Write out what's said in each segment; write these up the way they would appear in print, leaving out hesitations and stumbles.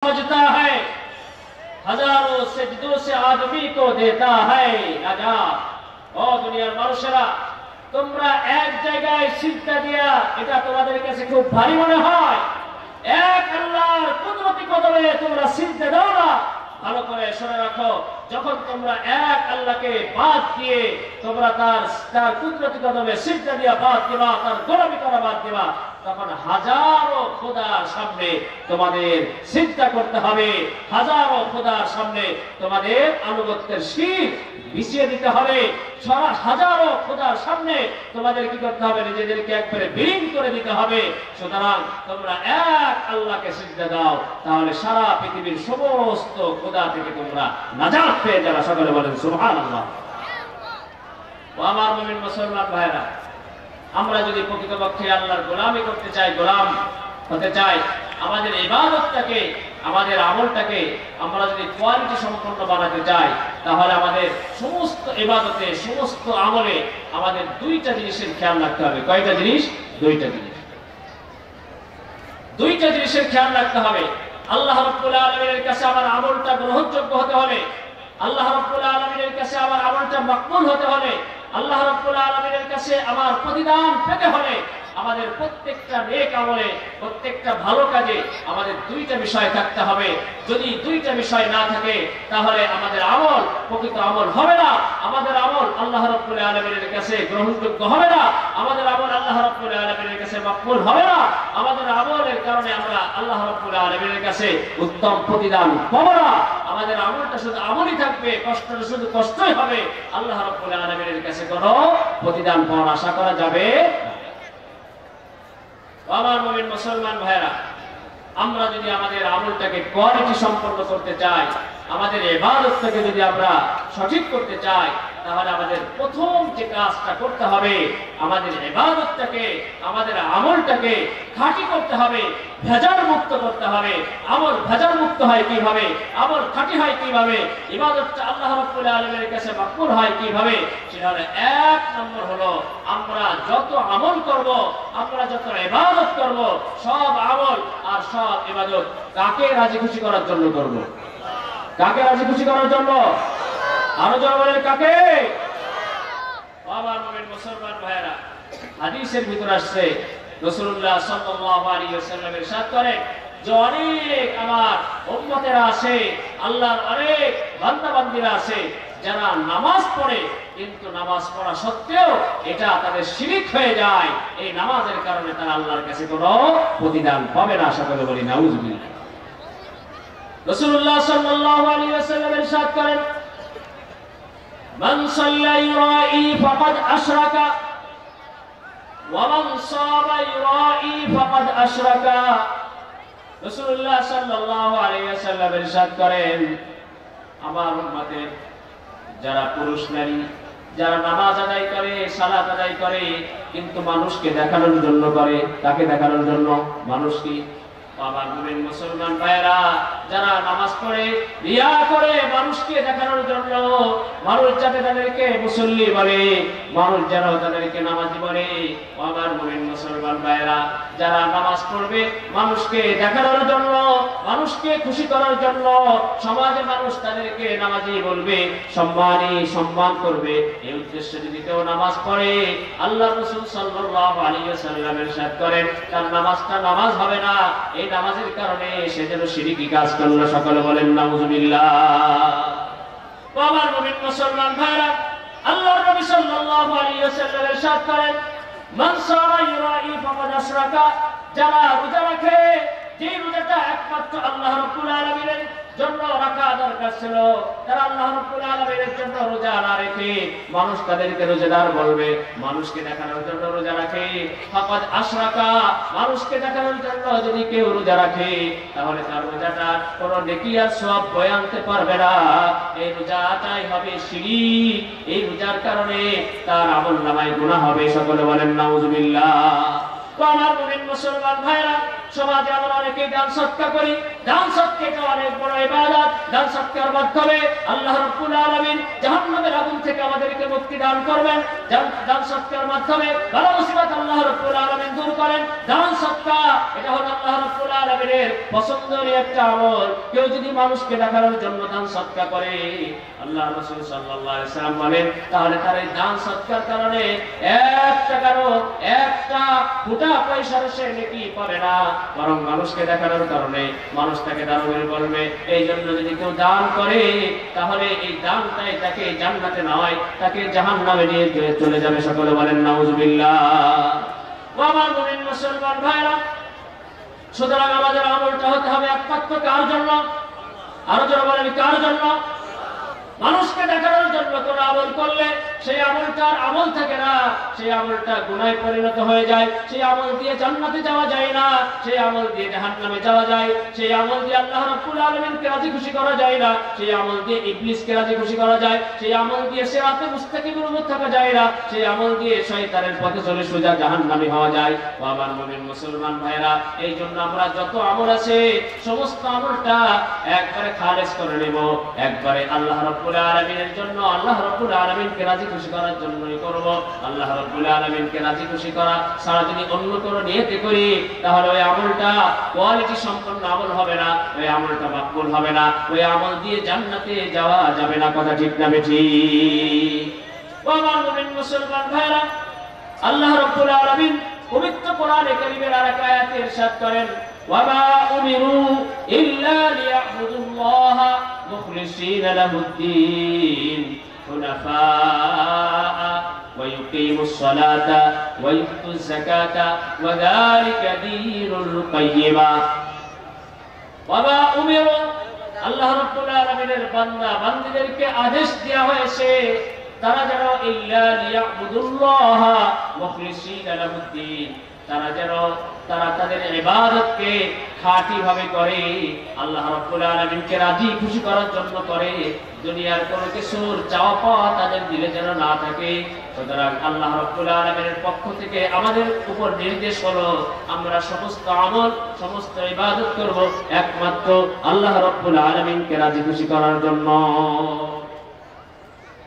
समझता है, हजारों सजदों से आदमी को देता है नजात। ओ दुनियार মানুষেরা, তোমরা এক জায়গায় সিজদা দিয়া এটা তোমাদের কাছে খুব ভারী মনে হয়। এক আল্লাহর কুদরতি কদমে তোমরা সিজদা দাও না। ভালো করে শুনে রাখো, যখন তোমরা এক আল্লাহকে বাদ দিয়ে তোমরা তার কুদরতি কদমে সিজদা দিয়া বাদ দিবা, তার গোলামি করা বাদ দিবা, তখন হাজারো খোদার সামনে তোমাদের সিজদা করতে হবে। হাজারো খোদার সামনে তোমাদের আনুগত্যের শির বিছিয়ে দিতে হবে। হাজারো খোদার সামনে তোমাদের কি করতে হবে? নিজেদেরকে একবারে বিলীন করে দিতে হবে। সুতরাং তোমরা এক আল্লাহকে সিজদা দাও, তাহলে সারা পৃথিবীর সমস্ত খোদা থেকে তোমরা নাজাত পেয়ে যাবে। সকলে বলেন সুবহানাল্লাহ। ও আমার মুমিন মুসলমান ভাইরা, আমরা যদি প্রকৃতপক্ষে আল্লাহর গোলামি করতে চাই, গোলাম হতে চাই, আমাদের ইবাদতটাকে, আমাদের আমলটাকে আমরা যদি কোয়ালিটি সম্পন্ন বানাতে চাই, তাহলে আমাদের সমস্ত ইবাদতে, সমস্ত আমলে আমাদের দুইটা জিনিসের খেয়াল রাখতে হবে। কয়টা জিনিস? দুইটা জিনিস। দুইটা জিনিসের খেয়াল রাখতে হবে। আল্লাহ রাব্বুল আলামিনের কাছে আমার আমলটা গ্রহণযোগ্য হতে হবে। আল্লাহ রাব্বুল আলামিনের কাছে আমার আমলটা মকবুল হতে হবে। আল্লাহ রাব্বুল আলামিনের কাছে আমার প্রতিদান পেতে হলে আমাদের প্রত্যেকটা নেক আমলে, প্রত্যেকটা ভালো কাজে আমাদের দুইটা বিষয় থাকতে হবে। যদি দুইটা বিষয় না থাকে, তাহলে আমাদের আমল প্রকৃত আমল হবে না। আমাদের আমল আল্লাহ রাব্বুল আলামিনের কাছে গ্রহণযোগ্য হবে না। আমাদের আমল আল্লাহ রাব্বুল আলামিনের কাছে মকবুল হবে না। আমাদের আমলের কারণে আমরা আল্লাহ রাব্বুল আলামিনের কাছে উত্তম প্রতিদান পাবো না। আমাদের আমলটা শুধু আমলই থাকবে, কষ্টটা শুধু কষ্টই হবে। আল্লাহ রাব্বুল আলামিনের কাছে কোনো প্রতিদান পাওয়ার আশা করা যাবে। আমার মুমিন মুসলমান ভাইরা, আমরা যদি আমাদের আমলটাকে কোয়ালিটি সম্পন্ন করতে চাই, আমাদের ইবাদতটাকে যদি আমরা সঠিক করতে চাই, তাহলে আমাদের প্রথম যে কাজটা করতে হবে, আমাদের ইবাদতটাকে, আমাদের আমলটাকে খাঁটি করতে হবে, ভেজাল মুক্ত করতে হবে। আমল ভেজাল মুক্ত হয় কিভাবে? আমল খাঁটি হয় কিভাবে? ইবাদতটা আল্লাহ রাব্বুল আলামিনের কাছে মকবুল হয় কিভাবে? সেটা এক নম্বর হলো, আমরা যত আমল করব, আমরা যত ইবাদত করব, সব আমল আর সব ইবাদত কাকে রাজি খুশি করার জন্য করব? কাকে রাজি খুশি করার জন্য? আরো জোরে বলেন, কাকে? আমার মুমিন মুসলমান ভাইরা, হাদিসের ভিতর আসছে, রাসূলুল্লাহ সাল্লাল্লাহু আলাইহি ওয়াসাল্লাম ইরশাদ করেন যে অনেক আমার উম্মতেরা আছে, আল্লাহর অনেক বান্দা বান্দীরা আছে, যারা নামাজ পড়ে, কিন্তু নামাজ পড়া সত্ত্বেও এটা তাদের শিরক হয়ে যায়। এই নামাজের কারণে তারা আল্লাহর কাছে কোনো প্রতিদান পাবে না। সকলে বলি নাউযুবিল্লাহ। রাসূলুল্লাহ সাল্লাল্লাহু আলাইহি ওয়াসাল্লাম ইরশাদ করেন, মান সাল্লা ইউরাই ফাকাদ আশরাকা ওয়া মান সামা ইউরাই ফাকাদ আশরাকা। রাসূলুল্লাহ সাল্লাল্লাহু আলাইহি ওয়াসাল্লাম ইরশাদ করেন, আমার উম্মতের যারা পুরুষ নারী, যারা নামাজ আদায় করে, সালাত আদায় করে, কিন্তু মানুষকে দেখানোর জন্য করে। তাকে দেখানোর জন্য? মানুষকে। আমার মুমিন মুসলমান ভাইরা, যারা নামাজ পড়ে রিয়া করে মানুষকে দেখানোর জন্য, মানুষ যাতে তাদেরকে মুসল্লি বলে, মানুষ যেন তাদেরকে নামাজি বলে। আমার মুমিন মুসলমান ভাইরা, যারা নামাজ পড়বে মানুষকে দেখানোর জন্য, মানুষকে খুশি করার জন্য, সমাজে মানুষ তাদেরকে নামাজি বলবে, সম্মান করবে, এই উদ্দেশ্যে যদি কেউ নামাজ পড়ে, আল্লাহ রাসূল সাল্লাল্লাহু আলাইহি ওয়াসাল্লাম ইরশাদ করেন, তার নামাজটা নামাজ হবে না। এই নামাজের কারণে সে যেন শিরকি কাজ করলো। সকলে বলেন নাউযুবিল্লাহ। আমার মুমিন মুসলমান ভাইরা, আল্লাহর নবী সাল্লাল্লাহু আলাইহি ওয়াসাল্লাম ইরশাদ করেন, মান সারা ইউরাই ফাকাদ আশরাকা। যারা রোজা রাখে, যে রোজাটা একমাত্র আল্লাহ রাব্বুল আলামিনের জন্য রাখা দরকার ছিল, তারা আল্লাহ রাব্বুল আলামিনের জন্য রোজা না রেখে মানুষ তাদেরকে রোজাদার বলবে, মানুষকে দেখানোর জন্য রোজা রাখে, ফাকাদ আশরাকা। মানুষকে দেখানোর জন্য যদি কেউ রোজা রাখে, তাহলে তার রোজাটা কোনো নেকি আর সওয়াব বয়ে আনতে পারবে না। এই রোজাটাই হবে শিরক। এই রোজার কারণে তার আমলনামায় গুনাহ হবে। সকলে বলেন নাউযুবিল্লাহ। তো আমার মুমিন মুসলমান ভাইরা, সমাজে আমরা অনেকেই দান সদকা করি, দান সদকা এটা অনেক বড় ইবাদত। দান সদকার মাধ্যমে আল্লাহ রাব্বুল আলামিন জাহান্নামের আগুন থেকে আমাদেরকে মুক্তি দান করবেন। দান সদকার মাধ্যমে বালা মুসিবত আল্লাহ রাব্বুল আলামিন দূর করেন। দান সদকা এটা হলো আল্লাহ রাব্বুল আলামিনের পছন্দের একটা আমল। কেউ যদি মানুষকে দেখানোর জন্য দান সদকা করে, আল্লাহ রাসূল সাল্লাল্লাহু আলাইহি ওয়াসাল্লাম বলেন, তাহলে তার এই দান সদকার কারণে একটা ফুটা পয়সার সে নেকি পাবে না, বরং মানুষকে দেখানোর কারণে মানুষ তাকে দান করে বলবে। এই জন্য যদি কেউ দান করে তাহলে এই দানটাই তাকে জান্নাতে নয়, তাকে জাহান্নামে নিয়ে চলে যাবে। সকলে বলেন নাউজুবিল্লাহ। ও আমার মুমিন মুসলমান ভাইরা, সুতরাং আমাদের আমলটা হতে হবে একমাত্র কার জন্য? আরো জোরে বলেন কার জন্য? মানুষকে দেখানোর জন্য কোন আমল করলে সেই আমলটার আমল থাকে না, সেই আমলটা গুনাহে পরিণত হয়ে যায়। সেই আমল দিয়ে জান্নাতে যাওয়া যায় না, সেই আমল দিয়ে জাহান্নামে যাওয়া যায়। সেই আমল দিয়ে আল্লাহ রাব্বুল আলামিনকে রাজি খুশি করা যায় না, সেই আমল দিয়ে ইবলিসকে রাজি খুশি করা যায়। সেই আমল দিয়ে সিরাতে মুস্তাকিমের উপর থাকা যায় না, সেই আমল দিয়ে শয়তানের পথে চলে সোজা জাহান্নামে হওয়া যায়। ও আমার মুমিন মুসলমান ভাইরা, এই জন্য আমরা যত আমল আছে সমস্ত আমলটা একবারে খালেস করে নেব, একবারে আল্লাহ রাব্বুল আলামিনের জন্য, আল্লাহ রাব্বুল আলামিনকে রাজি খুশি করার জন্যই করব। আল্লাহ রাব্বুল আলামিনকে রাজি খুশি করা ছাড়া যদি অন্য কোনো নিয়তে করি তাহলে ওই আমলটা কোয়ালিটি সম্পন্ন আমল হবে না, ওই আমলটা মাকবুল হবে না, ওই আমল দিয়ে জান্নাতে যাওয়া যাবে না। কথা ঠিক না বেঠিক? ও আমার মুমিন মুসলমান ভাইরা, আল্লাহ রাব্বুল আলামিন পবিত্র কোরআনে কারীমের আর এক আয়াতে ইরশাদ করেন, ওয়ামা উমিরু ইল্লা লিয়াবুদুল্লাহা মুখলিসিনা লাহুদ্দীন হুনাফাআ ওয়া ইউকিমুস সালাতা ওয়া ইউতুজ যাকাতা ওয়া যালিকা দীনুল কাইয়্যিমা। ওয়ামা উমিরু, আল্লাহ রাব্বুল আলামিনের বান্দা বান্দীদেরকে আদেশ দেওয়া হয়েছে তারা যেন ইল্লা লিয়াবুদুল্লাহা মুখলিসিনা লাহুদ্দীন, তারা তাদের ইবাদতকে খাঁটি ভাবে করে, আল্লাহ রাব্বুল আলামিনকে রাজি খুশি করার জন্য করে, দুনিয়ার কোনো কিছুর চাওয়া পাওয়া তাদের দিলে যেন না থাকে। সুতরাং আল্লাহ রাব্বুল আলামিনের পক্ষ থেকে আমাদের উপর নির্দেশ হলো আমরা সমস্ত আমল সমস্ত ইবাদত করব একমাত্র আল্লাহ রাব্বুল আলামিনকে রাজি খুশি করার জন্য।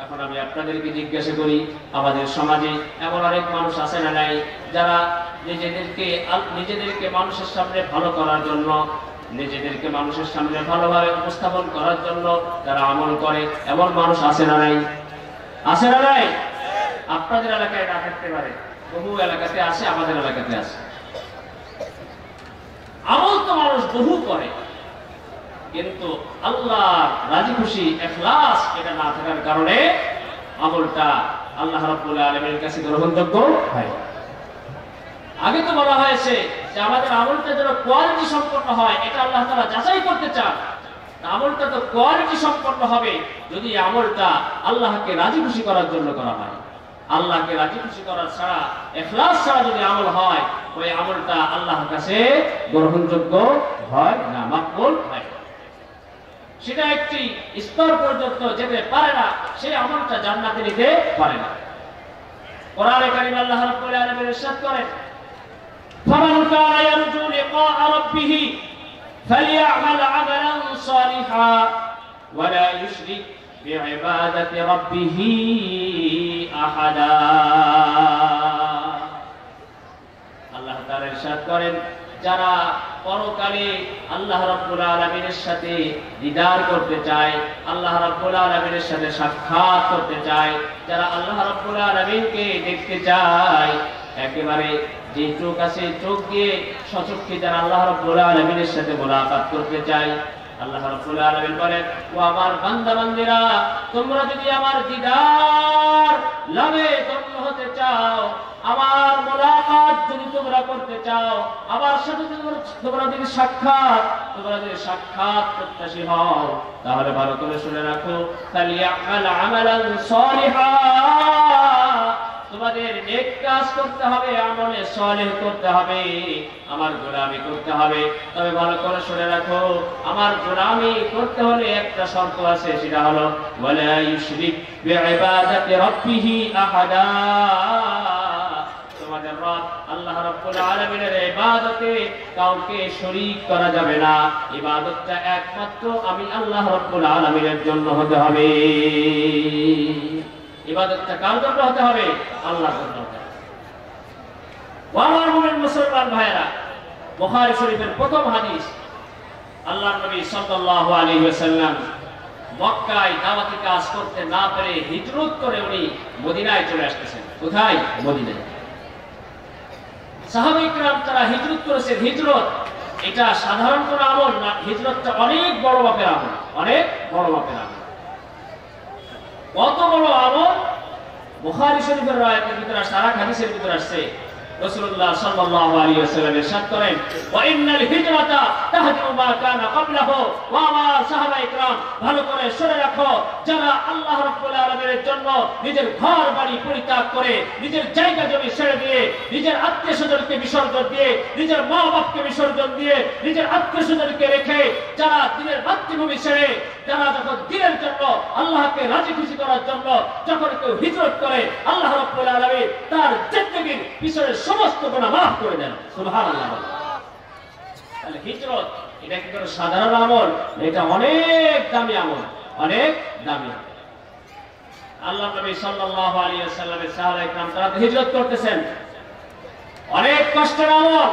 এখন আমি আপনাদেরকে জিজ্ঞাসা করি, আমাদের সমাজে এমন অনেক মানুষ আছে না নাই যারা নিজেদেরকে মানুষের সামনে ভালো করার জন্য, নিজেদেরকে মানুষের সামনে ভালোভাবে উপস্থাপন করার জন্য যারা আমল করে? এমন মানুষ আছে না নাই? আছে না নাই? আপনাদের এলাকায় না থাকতে পারে, বহু এলাকাতে আছে, আমাদের এলাকাতে আছে। আমল তো মানুষ বহু করে, কিন্তু আল্লাহ রাজি খুশি ইখলাস এটা না থাকার কারণে আমলটা আল্লাহ রাব্বুল আলামিনের কাছে গ্রহণযোগ্য হয়। আগে তো বলা হয়েছে যে আমাদের আমলটা যেন কোয়ালিটি সম্পন্ন হয়, এটা আল্লাহ তাআলা যাচাই করতে চান। আমলটা তো কোয়ালিটি সম্পন্ন হবে যদি আমলটা আল্লাহকে রাজি খুশি করার জন্য করা হয়। আল্লাহকে রাজি খুশি করা ছাড়া, ইখলাস ছাড়া যদি আমল হয়, ওই আমলটা আল্লাহর কাছে গ্রহণযোগ্য হয় না, মাকবুল হয়। সেটা একটি স্তর পর্যন্ত যেতে পারে না, সেই আমলটা জান্নাতে নিতে পারে না। কোরআনে কারীমে আল্লাহ রাব্বুল আলামিন ইরশাদ করেন, ফামান কানা ইয়ারজু লিকা রাব্বিহি ফালইআমাল আমালান সালিহা ওয়া লা ইউশরিক বিইবাদাতি রাব্বিহি আহাদা। আল্লাহ তাআলা ইরশাদ করেন, যারা পরকালে আল্লাহ রাব্বুল আলামিনের সাথে দিদার করতে চায়, আল্লাহ রাব্বুল আলামিনের সাথে সাক্ষাৎ করতে চায়, যারা আল্লাহ রাব্বুল আলামিনকে দেখতে চায়, একেবারে যে চোখ আছে চোখ দিয়ে সচক্ষে যারা আল্লাহ রাব্বুল আলামিনের সাথে মুলাকাত করতে চায়, আল্লাহ রাব্বুল আলামিন বলেন, ও আমার বান্দা বান্দীরা, তোমরা যদি আমার দিদার লাভে ধন্য হতে চাও, আমার মুলাকাত যদি তোমরা করতে চাও, আমার সাথে তোমরা যদি সাক্ষাৎ প্রত্যাশী হও, তাহলে ভালো করে শুনে রাখো, ফালিয়ামাল আমালান সালিহা, তোমাদের নেক কাজ করতে হবে, আমলে সালেহ করতে হবে, আমার গোলামি করতে হবে। তবে ভালো করে শুনে রাখো, আমার গোলামি করতে হলে একটা শর্ত আছে, সেটা হলো ওয়ালা ইউশরিক বিইবাদাতি রাব্বিহি আহাদা। আমাদের রব আল্লাহ রাব্বুল আলামিনের ইবাদতে কাউকে শরীক করা যাবে না। ইবাদতটা একমাত্র আমি আল্লাহ রাব্বুল আলামিনের জন্য হতে হবে। ইবাদতটা কার জন্য হতে হবে? আল্লাহর জন্য হতে হবে। আমার মুমিন মুসলমান ভাইরা, বুখারী শরীফের প্রথম হাদিস, আল্লাহর নবী সাল্লাল্লাহু আলাইহি ওয়াসাল্লাম মক্কায় দাওয়াতি কাজ করতে না পেরে হিজরত করে উনি মদিনায় চলে আসতেছেন। কোথায়? মদিনায়। সাহাবায়ে কিরাম তারা হিজরত করেছেন। হিজরত এটা সাধারণ কোনো আমল না, হিজরতটা অনেক বড় মাপের আমল, অনেক বড় মাপের আমল। কত বড় আমল! বুখারী শরীফের রায়াতের ভিতরে আসছে, আর হাদিসের ভিতরে আসছে, রাসূলুল্লাহ সাল্লাল্লাহু আলাইহি ওয়াসাল্লাম ইরশাদ করেন, ওয়া ইন্নাল হিজরাতা তাহদিমু মা কানা ক্বাবলাহু। ওয়া আমার সাহাবায়ে কিরাম, ভালো করে শুনে রাখো, যারা আল্লাহ রাব্বুল আলামিনের জন্য নিজের ঘর বাড়ি পরিত্যাগ করে, নিজের জায়গা জমি ছেড়ে দিয়ে, নিজের আত্মীয়স্বজনকে বিসর্জন দিয়ে, নিজের মা বাপকে বিসর্জন দিয়ে, নিজের আত্মীয়স্বজনকে রেখে যারা দিনের মাতৃভূমি ছেড়ে, যারা যখন দিনের জন্য আল্লাহকে রাজি খুশি করার জন্য যখন কেউ হিজরত করে, আল্লাহ রাব্বুল আলামিন তার জিন্দেগীর পিছনের সমস্ত গুনাহ মাফ করে দেন। সুবহানাল্লাহ। তাহলে হিজরত এটা কি কোনো সাধারণ আমল? এটা অনেক দামি আমল, অনেক দামি। আল্লাহ নবী সাল্লাল্লাহু আলাইহি ওয়াসাল্লামের সাহাবায়ে কিরাম তারা হিজরত করতেছেন, অনেক কষ্টের আমল।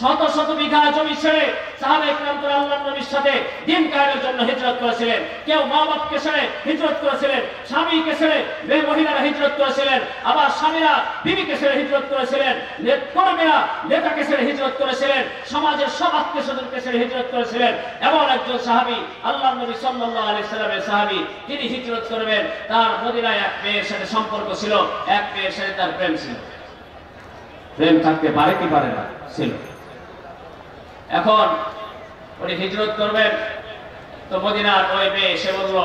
শত শত বিঘা জমি ছেড়ে সাহাবায়ে কিরাম তারা আল্লাহর নবীর সাথে দ্বীন কায়েমের জন্য হিজরত করেছিলেন। কেউ মা বাপকে ছেড়ে হিজরত করেছিলেন, স্বামীকে ছেড়ে মহিলারা হিজরত করেছিলেন, আবার স্বামীরা বিবিকে ছেড়ে হিজরত করেছিলেন, কর্মীরা নেতাকে ছেড়ে হিজরত করেছিলেন, সমাজের সব আত্মীয়স্বজনকে ছেড়ে হিজরত করেছিলেন। এমন একজন সাহাবী আল্লাহর নবী সাল্লাল্লাহু আলাইহি সাল্লামের সাহাবী, তিনি হিজরত করবেন। তার মদিনায় এক মেয়ের সাথে সম্পর্ক ছিল, এক মেয়ের সাথে তার প্রেম ছিল। প্রেম থাকতে পারে কি পারে না? ছিল। এখন উনি হিজরত করবেন, তো মদিনার ওই মেয়ে এসে বলল,